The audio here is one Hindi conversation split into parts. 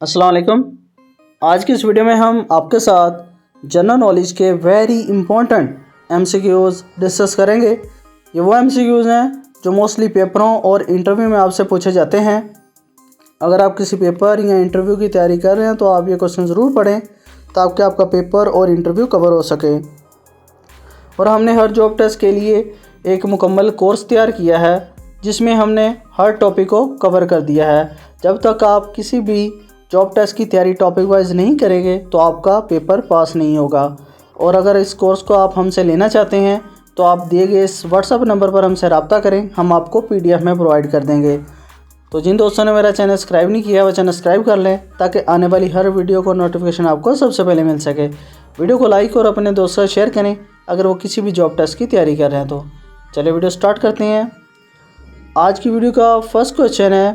अस्सलाम वालेकुम। आज की इस वीडियो में हम आपके साथ जनरल नॉलेज के वेरी इंपॉर्टेंट एमसीक्यूज़ डिस्कस करेंगे। ये वो एमसीक्यूज़ हैं जो मोस्टली पेपरों और इंटरव्यू में आपसे पूछे जाते हैं। अगर आप किसी पेपर या इंटरव्यू की तैयारी कर रहे हैं तो आप ये क्वेश्चन ज़रूर पढ़ें ताकि आपका पेपर और इंटरव्यू कवर हो सके। और हमने हर जॉब टेस्ट के लिए एक मुकम्मल कोर्स तैयार किया है जिसमें हमने हर टॉपिक को कवर कर दिया है। जब तक आप किसी भी जॉब टेस्ट की तैयारी टॉपिक वाइज नहीं करेंगे तो आपका पेपर पास नहीं होगा। और अगर इस कोर्स को आप हमसे लेना चाहते हैं तो आप दिए गए इस व्हाट्सएप नंबर पर हमसे रब्ता करें, हम आपको PDF में प्रोवाइड कर देंगे। तो जिन दोस्तों ने मेरा चैनल सब्सक्राइब नहीं किया है वो चैनल सब्सक्राइब कर लें ताकि आने वाली हर वीडियो को नोटिफिकेशन आपको सबसे पहले मिल सके। वीडियो को लाइक और अपने दोस्तों से शेयर करें अगर वो किसी भी जॉब टेस्ट की तैयारी कर रहे हैं। तो चलिए वीडियो स्टार्ट करते हैं। आज की वीडियो का फर्स्ट क्वेश्चन है,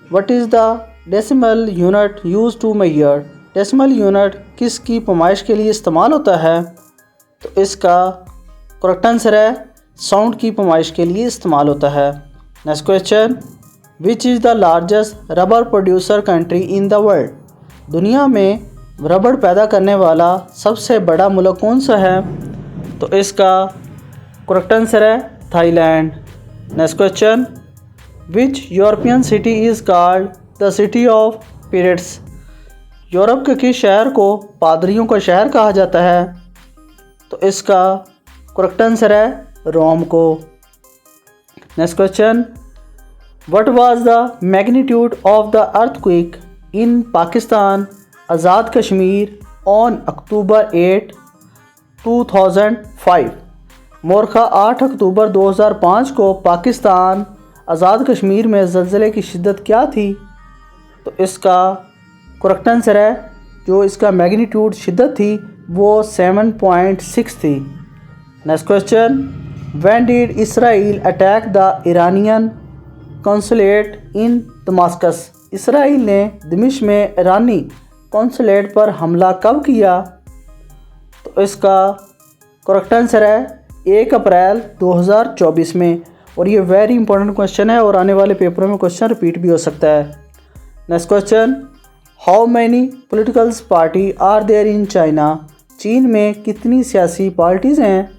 what is the decimal unit use to measure. Decimal unit किसकी पैमाइश के लिए इस्तेमाल होता है? तो इसका करेक्ट आंसर है साउंड की पैमाइश के लिए इस्तेमाल होता है। Next question, which is the largest rubber producer country in the world. दुनिया में रबड़ पैदा करने वाला सबसे बड़ा मुल्क कौन सा है? तो इसका करेक्ट आंसर है Thailand. Next question, which European city is called the city of periods. Europe के किस शहर को पादरियों का शहर कहा जाता है? तो इसका करेक्ट आंसर है रोम को। Next question, what was the magnitude of the earthquake in Pakistan Azad Kashmir on October 8, 2005। मोरखा 8 अक्टूबर 2005 को पाकिस्तान आज़ाद कश्मीर में ज़लज़ले की शिद्दत क्या थी? तो इसका करेक्ट आंसर है जो इसका मैग्नीट्यूड शिद्दत थी वो 7.6 थी। Next question, when did Israel attack the Iranian consulate in Damascus. Israel ने दमिश्क में ईरानी कॉन्सुलेट पर हमला कब किया? तो इसका करेक्ट आंसर है 1 अप्रैल 2024 में। और ये वेरी इंपॉर्टेंट क्वेश्चन है और आने वाले पेपरों में क्वेश्चन रिपीट भी हो सकता है। Next question, how many politicals party are there in China. चीन में कितनी सियासी पार्टीज़ हैं?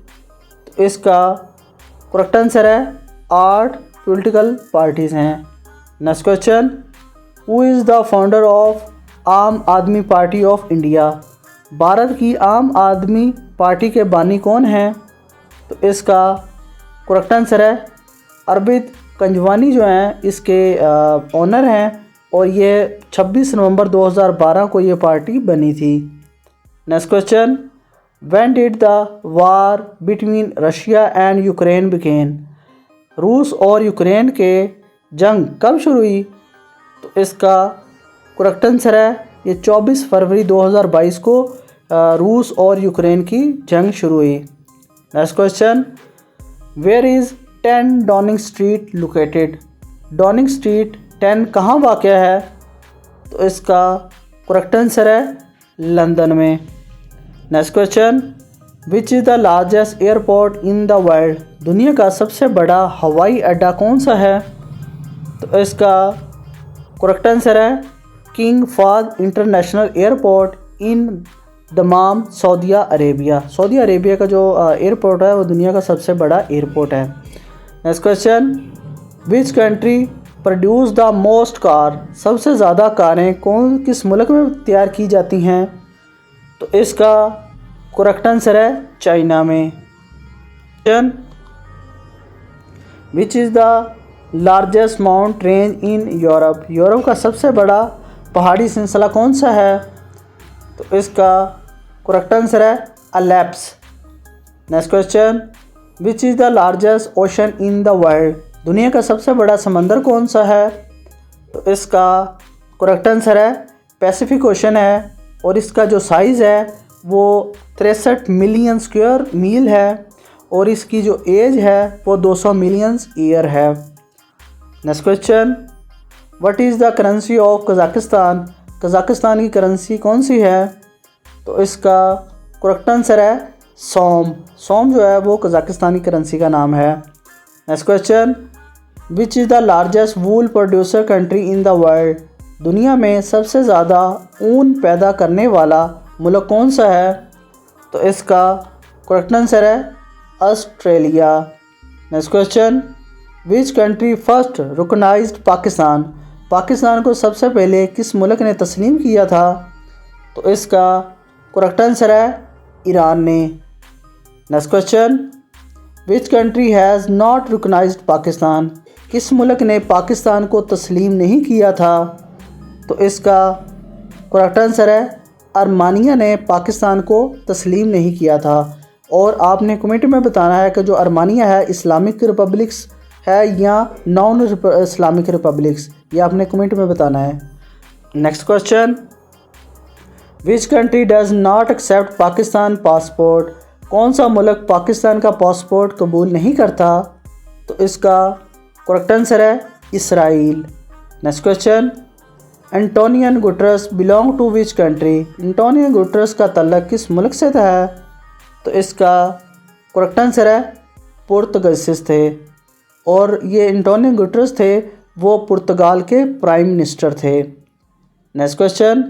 तो इसका करेक्ट आंसर है 8 पॉलिटिकल पार्टीज़ हैं। Next question, who is the founder of आम आदमी पार्टी ऑफ इंडिया। भारत की आम आदमी पार्टी के बानी कौन हैं? तो इसका करेक्ट आंसर है अरविंद केजरीवाल जो हैं इसके ओनर हैं और ये 26 नवंबर 2012 को ये पार्टी बनी थी। Next question, when did the war between Russia and Ukraine begin. रूस और यूक्रेन के जंग कब शुरू हुई? तो इसका करेक्ट आंसर है ये 24 फरवरी 2022 को रूस और यूक्रेन की जंग शुरू हुई। Next question, where is 10 Downing Street located. Downing Street 10 कहाँ वाक़या है? तो इसका करेक्ट आंसर है लंदन में। Next question, which is the largest airport in the world. दुनिया का सबसे बड़ा हवाई अड्डा कौन सा है? तो इसका करेक्ट आंसर है किंग फाहद इंटरनेशनल एयरपोर्ट इन दमाम, सऊदी अरेबिया। सऊदी अरेबिया का जो एयरपोर्ट है वो दुनिया का सबसे बड़ा एयरपोर्ट है। Next question, which country produce the most car. सबसे ज़्यादा कारें किस मुल्क में तैयार की जाती हैं? तो इसका करेक्ट आंसर है चाइना में। विच is the largest mount range in Europe. Europe का सबसे बड़ा पहाड़ी सिलसिला कौन सा है? तो इसका करेक्ट आंसर है Alps. Next question, which is the largest ocean in the world. दुनिया का सबसे बड़ा समंदर कौन सा है? तो इसका करेक्ट आंसर है पैसिफिक ओशन है और इसका जो साइज़ है वो 63 मिलियन स्क्वायर मील है और इसकी जो एज है वो 200 मिलियन ईयर है। Next question, what is the currency of Kazakhstan. Kazakhstan की करेंसी कौन सी है? तो इसका करेक्ट आंसर है सोम। सोम जो है वो कज़ाकिस्तानी करेंसी का नाम है। Next question, which is the largest wool producer country in the world. दुनिया में सबसे ज़्यादा ऊन पैदा करने वाला मुल्क कौन सा है? तो इसका करेक्ट आंसर है Australia. Next question, which country first recognized Pakistan? Pakistan को सबसे पहले किस मुल्क ने तस्लीम किया था? तो इसका करेक्ट आंसर है ईरान ने। Next question, which country has not recognized Pakistan? किस मुल्क ने पाकिस्तान को तस्लीम नहीं किया था? तो इसका करेक्ट आंसर है आर्मानिया ने पाकिस्तान को तस्लीम नहीं किया था। और आपने कमेंट में बताना है कि जो आर्मानिया है इस्लामिक रिपब्लिक्स है या नॉन इस्लामिक रिपब्लिक्स, ये आपने कमेंट में बताना है। Next question, which country does not accept Pakistan passport? कौन सा मुल्क पाकिस्तान का पासपोर्ट कबूल नहीं करता? तो इसका करेक्ट आंसर है Israel. Next question, Antonio Guterres belong to which country? Antonio Guterres का तल्लक किस मुल्क से था? तो इसका करेक्ट आंसर है पुर्तगाल थे। और ये एंटोनियो गुटेरेस थे वो पुर्तगाल के प्राइम मिनिस्टर थे। Next question,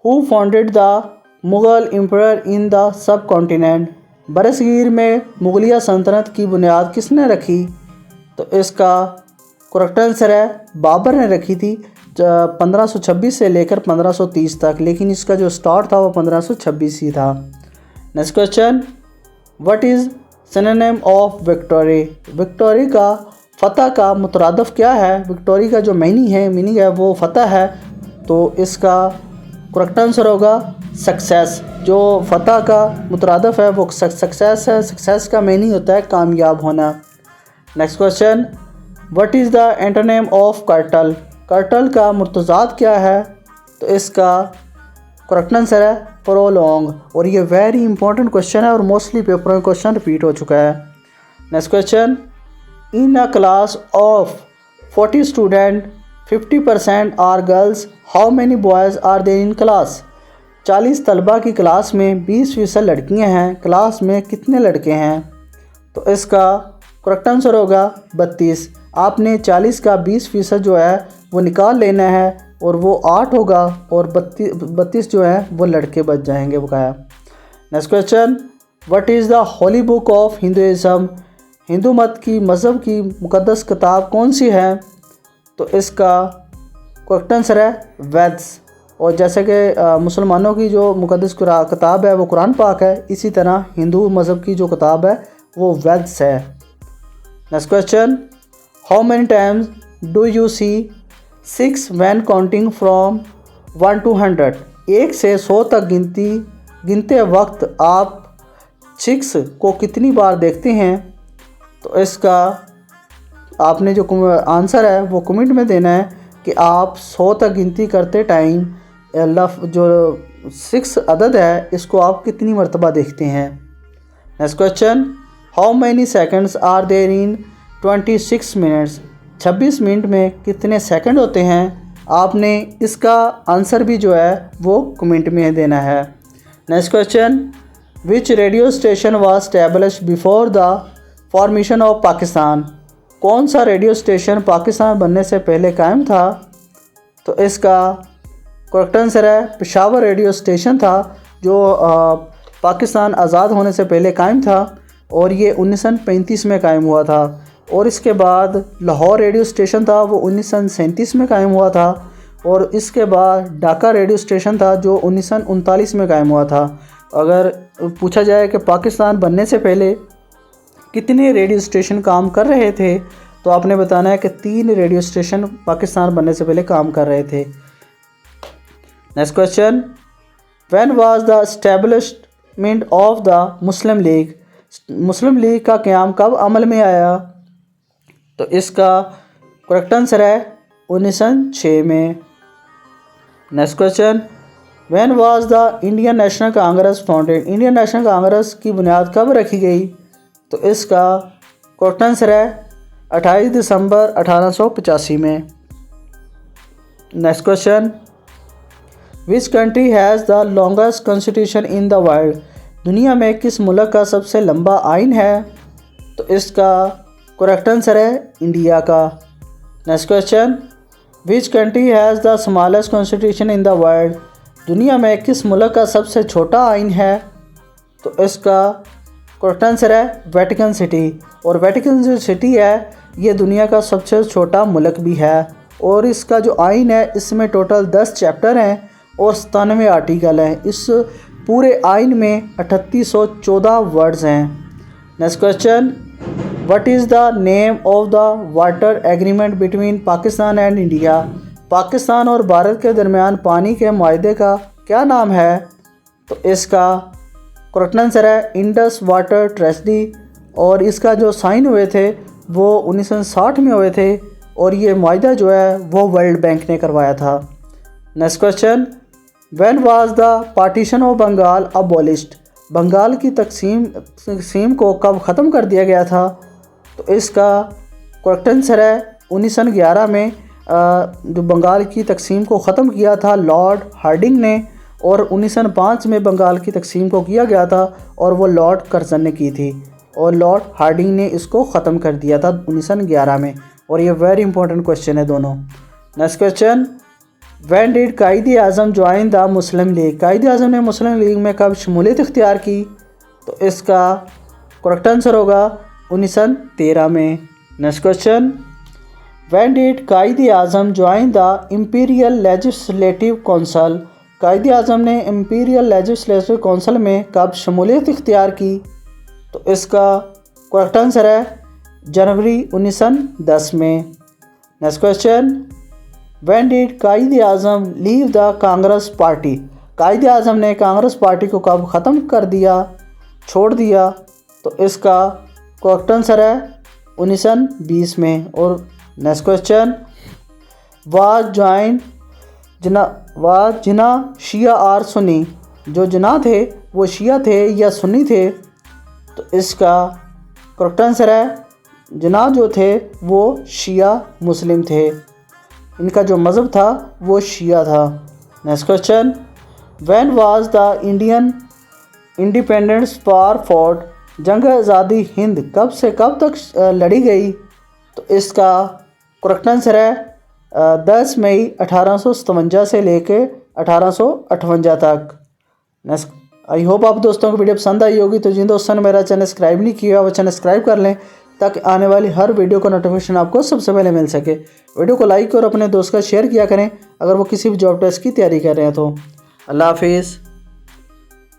who founded the Mughal empire in the subcontinent? बरसगीर में मुगलिया सल्तनत की बुनियाद किसने रखी? तो इसका करेक्ट आंसर है बाबर ने रखी थी 1526 से लेकर 1530 तक, लेकिन इसका जो स्टार्ट था वो 1526 ही था। Next question, what is synonym of victory? Victory का फ़तह का मुतरादफ़ क्या है? विक्टोरी का जो मीनिंग है वो फ़तह है। तो इसका करेक्ट आंसर होगा सक्सेस। जो फ़तह का मुतरादफ़ है वो सक्सेस है। सक्सेस का मीनिंग होता है कामयाब होना। Next question, what is the antonym of curtail? Curtail का मुर्तज़ाद क्या है? तो इसका करेक्ट आंसर है प्रोलॉन्ग। और ये वेरी इंपॉर्टेंट क्वेश्चन है और मोस्टली पेपर में क्वेश्चन रिपीट हो चुका है। Next question, in a class of 40 student 50% are girls, how many boys are there in class? 40 तलबा की क्लास में 20% लड़कियां हैं, क्लास में कितने लड़के हैं? तो इसका करेक्ट आंसर होगा 32। आपने 40 का 20% जो है वो निकाल लेना है और वो 8 होगा और 32 जो है वो लड़के बच जाएंगे बकाया। Next question, what is the Holi book of Hinduism? Hindu मत की मज़हब की मुक़द्दस किताब कौन सी है? तो इसका करेक्ट आंसर है वेद्स। और जैसे कि मुसलमानों की जो मुक़द्दस किताब है वो कुरान पाक है, इसी तरह हिंदू मज़हब की जो किताब है वो वेद्स है। Next question, how many times do you see 6 when counting from 1 to 100? 1 से 100 तक गिनते वक्त आप 6 को कितनी बार देखते हैं? तो इसका आपने जो आंसर है वो कमेंट में देना है कि आप 100 तक गिनती करते टाइम जो 6 अदद है इसको आप कितनी मरतबा देखते हैं। Next question, how many seconds are there in 26 minutes? 26 minute में कितने सेकंड होते हैं? आपने इसका आंसर भी जो है वो कमेंट में देना है। Next question, which radio station was established before the formation of Pakistan? कौन सा रेडियो स्टेशन पाकिस्तान बनने से पहले कायम था? तो इसका करेक्ट आंसर है पेशावर रेडियो स्टेशन था जो पाकिस्तान आज़ाद होने से पहले कायम था और ये 1935 में कायम हुआ था। और इसके बाद लाहौर रेडियो स्टेशन था वो 1937 में कायम हुआ था। और इसके बाद ढाका रेडियो स्टेशन था जो 1939 में कायम हुआ था। अगर पूछा जाए कि पाकिस्तान बनने से पहले कितने रेडियो स्टेशन काम कर रहे थे तो आपने बताना है कि 3 रेडियो स्टेशन पाकिस्तान बनने से पहले काम कर रहे थे। Next question, when was the establishment of the Muslim league? Muslim league का क़याम कब अमल में आया? तो इसका करेक्ट आंसर है 1906 में। Next question, when was the Indian national Congress founded? Indian national Congress की बुनियाद कब रखी गई? तो इसका करेक्ट आंसर है 28 दिसंबर 1885 में। Next question, which country has the longest constitution in the world? दुनिया में किस मुल्क का सबसे लंबा आइन है? तो इसका करेक्ट आंसर है इंडिया का। Next question, which country has the smallest constitution in the world. दुनिया में किस मुल्क का सबसे छोटा आइन है? तो इसका करेक्ट आंसर है वेटिकन सिटी। और वेटिकन जो सिटी है ये दुनिया का सबसे छोटा मुल्क भी है। और इसका जो आइन है इसमें टोटल 10 चैप्टर हैं और 97 आर्टिकल हैं। इस पूरे आइन में 3814 वर्ड्स हैं। Next question, what is the name of the water agreement between Pakistan and India. Pakistan और भारत के दरमियान पानी के मुआहदे का क्या नाम है? तो इसका करेक्ट आंसर है इंडस वाटर ट्रेजडी। और इसका जो साइन हुए थे वो 1960 में हुए थे और ये मुआहदा जो है वो वर्ल्ड बैंक ने करवाया था। Next question, when was the partition of Bengal abolished. Bengal की तकसीम को कब ख़त्म कर दिया गया था? तो इसका करेक्ट आंसर है 1911 में जो बंगाल की तकसीम को ख़त्म किया था लॉर्ड हार्डिंग ने। और 1905 में बंगाल की तकसीम को किया गया था और वो लॉर्ड कर्जन ने की थी और लॉर्ड हार्डिंग ने इसको ख़त्म कर दिया था 1911 में। और ये वेरी इंपॉर्टेंट क्वेश्चन है दोनों। Next question, when did Quaid Azam join the Muslim League. Quaid Azam ने मुस्लिम लीग में कब शमूलियत इख्तियार की? तो इसका करेक्ट आंसर होगा 1913 में। Next question, when did Quaid Azam join the imperial legislative council. Quaid Azam ने इम्पीरियल लेजिस्लेटिव काउंसिल में कब शमूलियत इख्तियार की? तो इसका करेक्ट आंसर है जनवरी 1910 में। Next question, when did Quaid Azam leave the Congress party. Quaid Azam ने कांग्रेस पार्टी को कब ख़त्म कर दिया, छोड़ दिया? तो इसका करेक्ट आंसर है 1920 में। और next question, was Jinnah Shia or Sunni. जो जिना थे वो शिया थे या सुन्नी थे? तो इसका करेक्ट आंसर है जिना जो थे वो शिया मुस्लिम थे। इनका जो मज़हब था वो शिया था। Next question, when was the Indian independence war fought. जंग आज़ादी हिंद कब से कब तक लड़ी गई? तो इसका करेक्ट आंसर है 10 मई 1857 से लेके 1858 तक। नेक्स्ट, आई होप आप दोस्तों को वीडियो पसंद आई होगी। तो जिन दोस्तों ने मेरा चैनल सब्सक्राइब नहीं किया वो चैनल सब्सक्राइब कर लें ताकि आने वाली हर वीडियो का नोटिफिकेशन आपको सबसे पहले मिल सके। वीडियो को लाइक और अपने दोस्त का शेयर किया करें अगर वो किसी भी जॉब टेस्ट की तैयारी कर रहे हैं तो। अल्लाह हाफिज़।